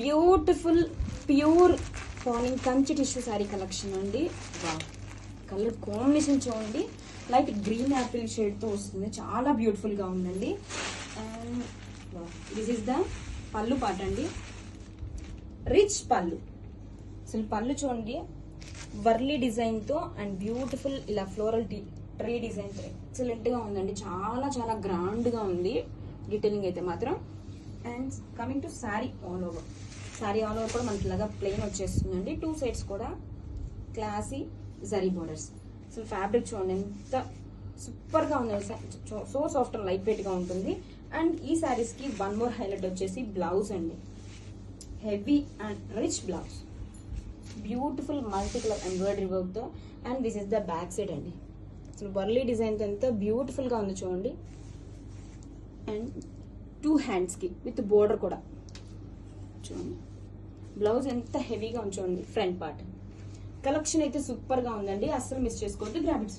Beautiful pure falling Kanchi tissue sari collection అండి. Colour combination చూడండి, light green Apple షేడ్తో వస్తుంది, చాలా బ్యూటిఫుల్గా ఉందండి. అండ్ దిస్ ఇస్ ద పళ్ళు పాట అండి, రిచ్ పళ్ళు. అసలు పళ్ళు చూడండి, వర్లీ డిజైన్తో అండ్ బ్యూటిఫుల్ ఇలా ఫ్లోరల్ ట్రీ డిజైన్తో ఎక్సలెంట్గా ఉందండి. చాలా చాలా గ్రాండ్గా ఉంది డీటెయిలింగ్ అయితే మాత్రం. And coming to sari all over, sari all over కూడా మనకి ఇలాగా ప్లెయిన్ వచ్చేస్తుందండి. 2 సైడ్స్ కూడా క్లాసీ జరీ బోర్డర్స్. అసలు ఫ్యాబ్రిక్ చూడండి ఎంత సూపర్గా ఉంది, సో సాఫ్ట్ అండ్ లైట్ వెయిట్గా ఉంటుంది. అండ్ ఈ శారీస్కి వన్ మోర్ హైలైట్ వచ్చేసి బ్లౌజ్ అండి, heavy and rich blouse, beautiful multi colour embroidery వర్క్తో. And this is the back side అండి, అసలు వర్లీ డిజైన్తో ఎంత బ్యూటిఫుల్గా ఉంది చూడండి. అండ్ 2 హ్యాండ్స్కి విత్ బోర్డర్ కూడా చూడండి. బ్లౌజ్ ఎంత హెవీగా ఉంచండి. ఫ్రంట్ పార్ట్ కలెక్షన్ అయితే సూపర్గా ఉందండి, అస్సలు మిస్ చేసుకోవద్దు. Grab it.